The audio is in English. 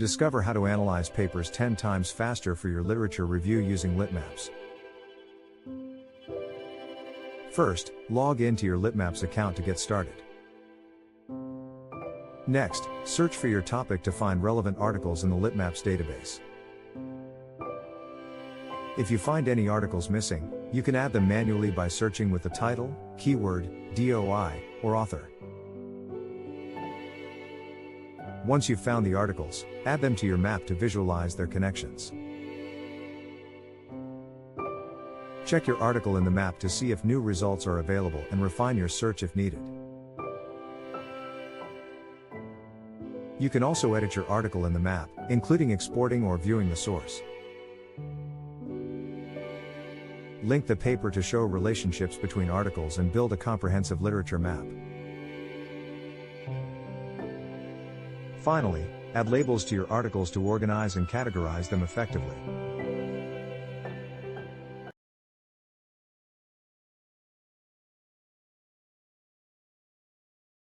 Discover how to analyze papers 10 times faster for your literature review using Litmaps. First, log into your Litmaps account to get started. Next, search for your topic to find relevant articles in the Litmaps database. If you find any articles missing, you can add them manually by searching with the title, keyword, DOI, or author. Once you've found the articles, add them to your map to visualize their connections. Check your article in the map to see if new results are available and refine your search if needed. You can also edit your article in the map, including exporting or viewing the source. Link the paper to show relationships between articles and build a comprehensive literature map. Finally, add labels to your articles to organize and categorize them effectively.